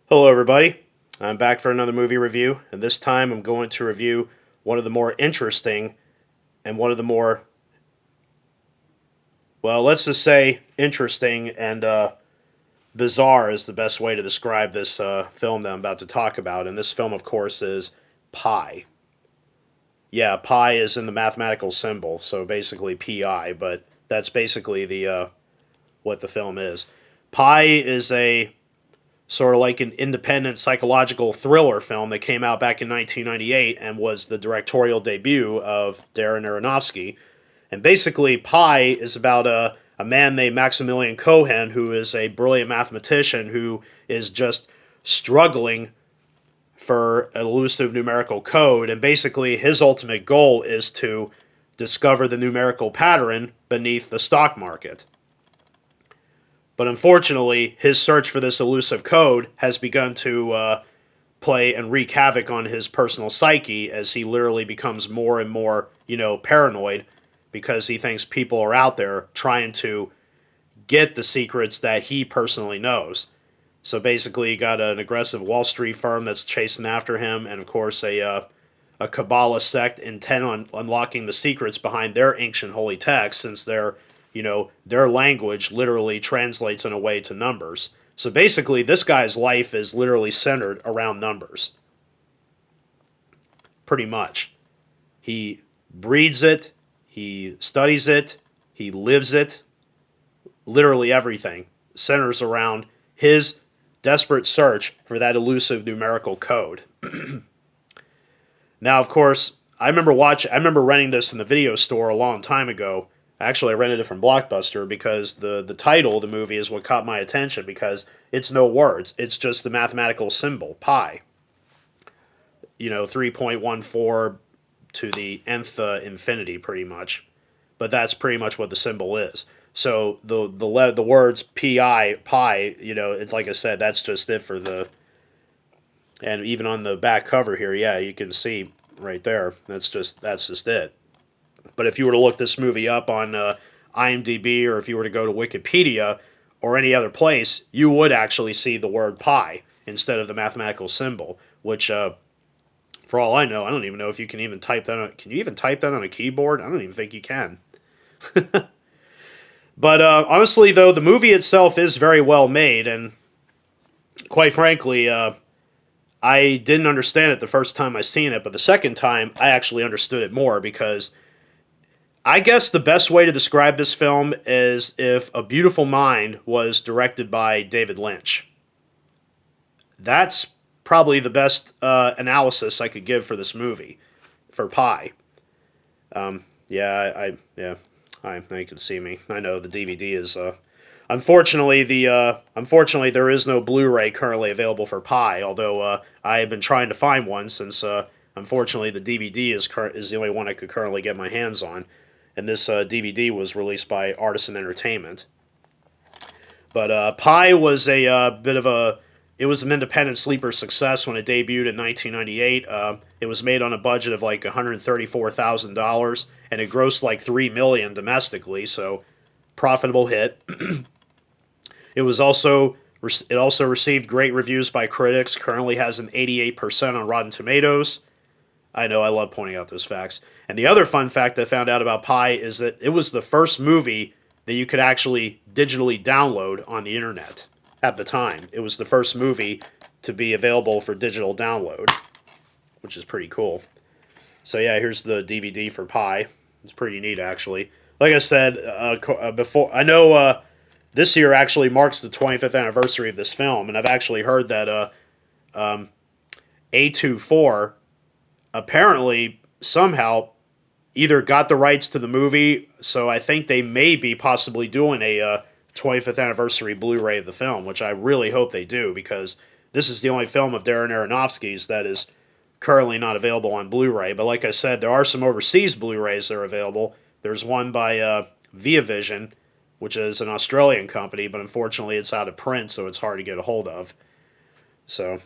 Hello, everybody. I'm back for another movie review, and this time I'm going to review one of the more interesting and one of the more, well, let's just say interesting and bizarre is the best way to describe this film that I'm about to talk about. And this film, of course, is Pi. Yeah, pi is in the mathematical symbol, so basically pi, but that's basically the what the film is. Pi is a sort of like an independent psychological thriller film that came out back in 1998 and was the directorial debut of Darren Aronofsky. And basically, Pi is about a man named Maximilian Cohen who is a brilliant mathematician who is just struggling for elusive numerical code. And basically, his ultimate goal is to discover the numerical pattern beneath the stock market. But unfortunately, his search for this elusive code has begun to play and wreak havoc on his personal psyche as he literally becomes more and more, paranoid because he thinks people are out there trying to get the secrets that he personally knows. So basically, you got an aggressive Wall Street firm that's chasing after him, and of course, a Kabbalah sect intent on unlocking the secrets behind their ancient holy texts, since their language literally translates in a way to numbers. So basically, this guy's life is literally centered around numbers. Pretty much. He breeds it, he studies it, he lives it. Literally everything centers around his desperate search for that elusive numerical code. Now, of course, I remember renting this in the video store a long time ago. Actually, I rented it from Blockbuster because the title of the movie is what caught my attention because it's no words. It's just the mathematical symbol, pi. 3.14 to the nth infinity, pretty much. But that's pretty much what the symbol is. So the words pi, it's like I said, that's just it for the. And even on the back cover here, yeah, you can see right there. That's just it. But if you were to look this movie up on IMDb, or if you were to go to Wikipedia or any other place, you would actually see the word pi instead of the mathematical symbol, which, for all I know, I don't even know if you can even type that on. Can you even type that on a keyboard? I don't even think you can. But honestly, though, the movie itself is very well made, and quite frankly, I didn't understand it the first time I seen it, but the second time I actually understood it more because I guess the best way to describe this film is if A Beautiful Mind was directed by David Lynch. That's probably the best analysis I could give for this movie, for Pi. Yeah, now you can see me. I know the DVD is. Unfortunately there is no Blu-ray currently available for Pi. Although I have been trying to find one since unfortunately the DVD is the only one I could currently get my hands on, and this DVD was released by Artisan Entertainment. But Pi was a bit of a. It was an independent sleeper success when it debuted in 1998. It was made on a budget of like $134,000, and it grossed like $3 million domestically. So, profitable hit. It was also it also received great reviews by critics. Currently has an 88% on Rotten Tomatoes. I know I love pointing out those facts. And the other fun fact I found out about Pi is that it was the first movie that you could actually digitally download on the internet at the time. It was the first movie to be available for digital download, which is pretty cool. So yeah, here's the DVD for Pi. It's pretty neat, actually. Like I said before, I know this year actually marks the 25th anniversary of this film, and I've actually heard that A24 apparently somehow either got the rights to the movie, so I think they may be possibly doing a 25th anniversary Blu-ray of the film, which I really hope they do, because this is the only film of Darren Aronofsky's that is currently not available on Blu-ray. But like I said, there are some overseas Blu-rays that are available. There's one by Via Vision, which is an Australian company, but unfortunately it's out of print, so it's hard to get a hold of. So,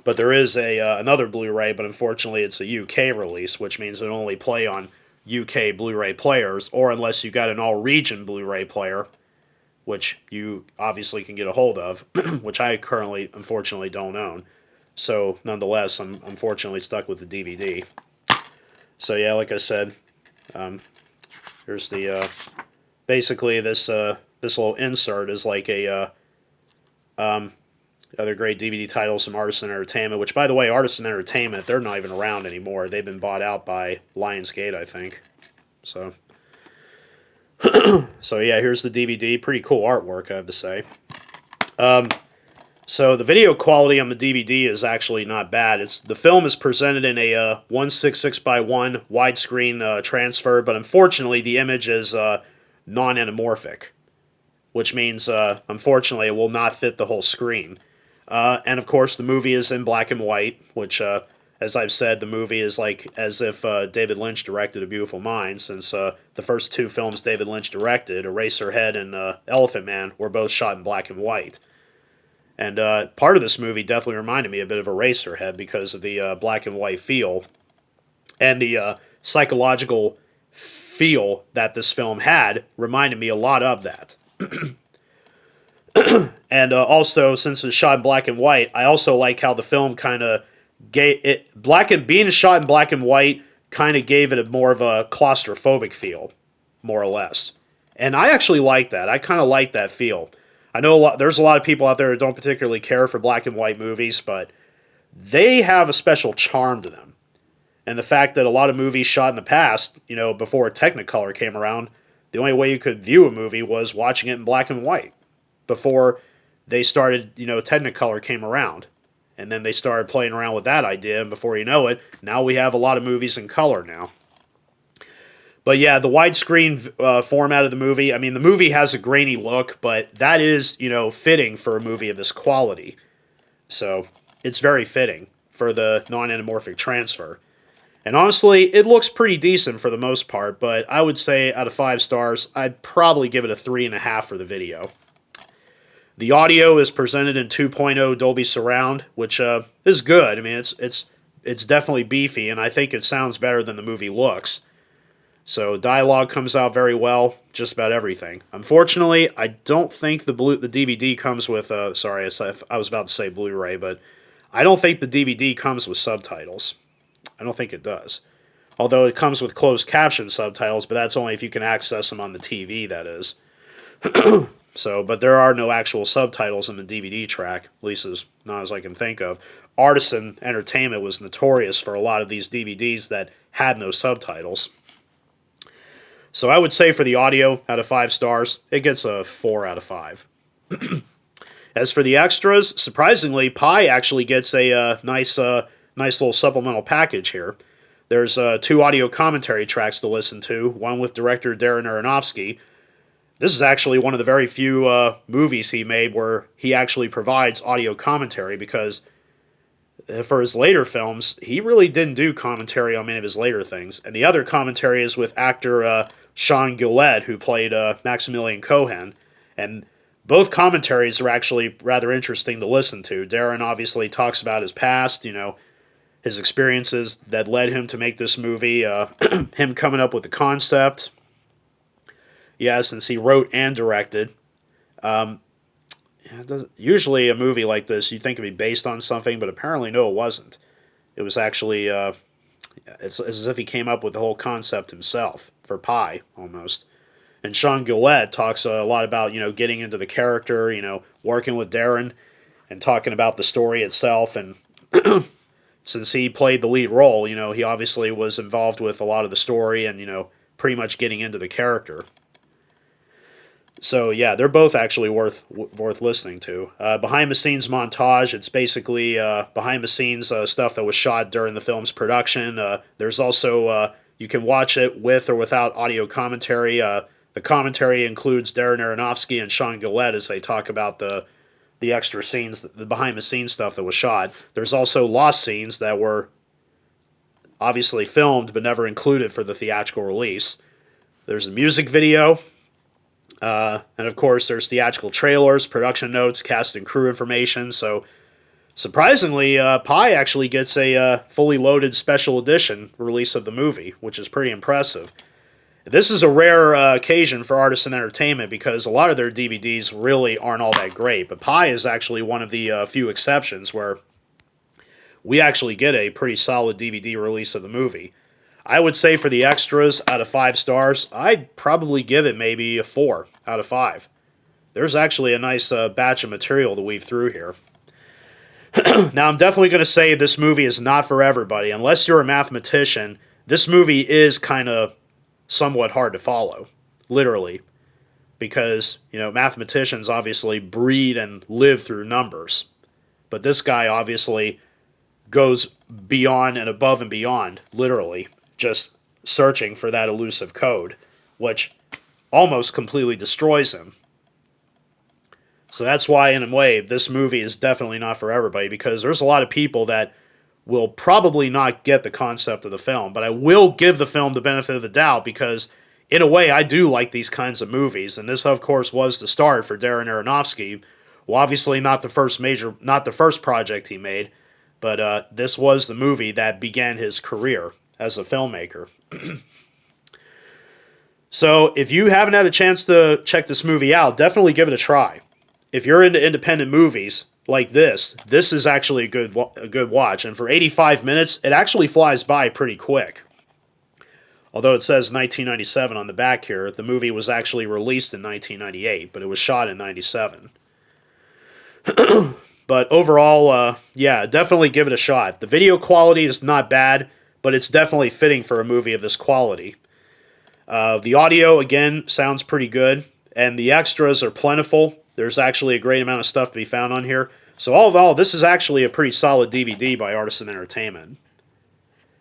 but there is another Blu-ray, but unfortunately it's a UK release, which means it'll only play on UK Blu-ray players, or unless you got an all-region Blu-ray player, which you obviously can get a hold of, which I currently, unfortunately, don't own. So, nonetheless, I'm unfortunately stuck with the DVD. So, yeah, like I said, here's the basically this little insert is like a other great DVD titles from Artisan Entertainment. Which, by the way, Artisan Entertainment, they're not even around anymore. They've been bought out by Lionsgate, I think. So, so yeah, here's the DVD. Pretty cool artwork, I have to say. So the video quality on the DVD is actually not bad. The film is presented in a 166x1 widescreen transfer, but unfortunately the image is non-anamorphic, which means unfortunately it will not fit the whole screen. And of course the movie is in black and white, which as I've said, the movie is like as if David Lynch directed A Beautiful Mind, since the first two films David Lynch directed, Eraserhead and Elephant Man, were both shot in black and white. And part of this movie definitely reminded me a bit of Eraserhead because of the black and white feel and the psychological feel that this film had reminded me a lot of that. And also, since it's shot in black and white, I also like how the film kind of gave it being shot in black and white kind of gave it a more of a claustrophobic feel, more or less. And I actually like that. I kind of like that feel. I know there's a lot of people out there who don't particularly care for black and white movies, but they have a special charm to them. And the fact that a lot of movies shot in the past, before Technicolor came around, the only way you could view a movie was watching it in black and white. Before they started, Technicolor came around. And then they started playing around with that idea, and before you know it, now we have a lot of movies in color now. But yeah, the widescreen format of the movie, I mean, the movie has a grainy look, but that is, fitting for a movie of this quality. So, it's very fitting for the non-anamorphic transfer. And honestly, it looks pretty decent for the most part, but I would say out of 5 stars, I'd probably give it a 3.5 for the video. The audio is presented in 2.0 Dolby Surround, which is good. I mean, it's definitely beefy, and I think it sounds better than the movie looks. So dialogue comes out very well, just about everything. Unfortunately, I don't think the DVD comes with, sorry, I was about to say Blu-ray, but I don't think the DVD comes with subtitles. I don't think it does. Although it comes with closed caption subtitles, but that's only if you can access them on the TV, that is. So, but there are no actual subtitles in the DVD track, at least not as I can think of. Artisan Entertainment was notorious for a lot of these DVDs that had no subtitles. So I would say for the audio, out of 5 stars, it gets a 4 out of 5. As for the extras, surprisingly, Pi actually gets a nice little supplemental package here. There's 2 audio commentary tracks to listen to, one with director Darren Aronofsky. This is actually one of the very few movies he made where he actually provides audio commentary, because for his later films, he really didn't do commentary on many of his later things. And the other commentary is with actor Sean Gillette, who played Maximilian Cohen. And both commentaries are actually rather interesting to listen to. Darren obviously talks about his past, his experiences that led him to make this movie, him coming up with the concept. Yeah, since he wrote and directed. Usually a movie like this, you'd think it'd be based on something, but apparently no, it wasn't. It was actually, it's as if he came up with the whole concept himself, for Pi, almost. And Sean Gillette talks a lot about, getting into the character, working with Darren, and talking about the story itself. And since he played the lead role, he obviously was involved with a lot of the story and, pretty much getting into the character. So yeah, they're both actually worth listening to. Behind the scenes montage, it's basically behind the scenes stuff that was shot during the film's production. There's also you can watch it with or without audio commentary. The commentary includes Darren Aronofsky and Sean Gillette as they talk about the extra scenes, the behind the scenes stuff that was shot. There's also lost scenes that were obviously filmed but never included for the theatrical release. There's a music video. And of course, there's theatrical trailers, production notes, cast and crew information. So, surprisingly, Pi actually gets a fully loaded special edition release of the movie, which is pretty impressive. This is a rare occasion for Artisan Entertainment because a lot of their DVDs really aren't all that great. But Pi is actually one of the few exceptions where we actually get a pretty solid DVD release of the movie. I would say for the extras, out of 5 stars, I'd probably give it maybe a 4 out of 5. There's actually a nice batch of material to weave through here. Now, I'm definitely going to say this movie is not for everybody. Unless you're a mathematician, this movie is kind of somewhat hard to follow, literally. Because, mathematicians obviously breed and live through numbers. But this guy obviously goes beyond and above and beyond, literally, just searching for that elusive code, which almost completely destroys him. So that's why, in a way, this movie is definitely not for everybody, because there's a lot of people that will probably not get the concept of the film, but I will give the film the benefit of the doubt, because, in a way, I do like these kinds of movies, and this, of course, was the start for Darren Aronofsky. Well, obviously not the first project he made, but this was the movie that began his career as a filmmaker. So, if you haven't had a chance to check this movie out, definitely give it a try. If you're into independent movies like this is actually a good watch. And for 85 minutes, it actually flies by pretty quick. Although it says 1997 on the back here, the movie was actually released in 1998, but it was shot in 97. But overall, yeah, definitely give it a shot. The video quality is not bad, but it's definitely fitting for a movie of this quality. The audio, again, sounds pretty good, and the extras are plentiful. There's actually a great amount of stuff to be found on here. So all in all, this is actually a pretty solid DVD by Artisan Entertainment.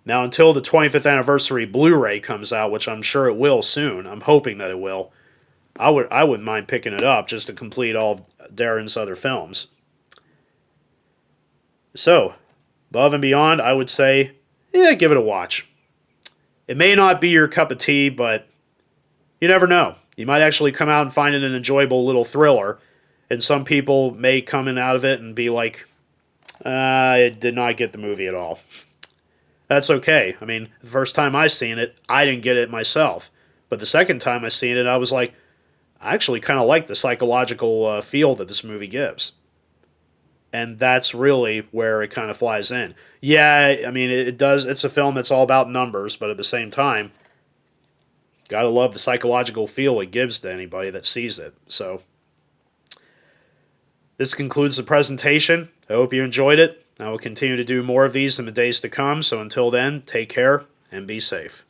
Now, until the 25th anniversary Blu-ray comes out, which I'm sure it will soon, I'm hoping that it will, I wouldn't mind picking it up just to complete all of Darren's other films. So, above and beyond, I would say, yeah, give it a watch. It may not be your cup of tea, but you never know. You might actually come out and find it an enjoyable little thriller, and some people may come in out of it and be like, I did not get the movie at all. That's okay. I mean, the first time I seen it, I didn't get it myself. But the second time I seen it, I was like, I actually kind of like the psychological feel that this movie gives. And that's really where it kind of flies in. Yeah, I mean, it does. It's a film that's all about numbers, but at the same time, gotta love the psychological feel it gives to anybody that sees it. So, this concludes the presentation. I hope you enjoyed it. I will continue to do more of these in the days to come. So until then, take care and be safe.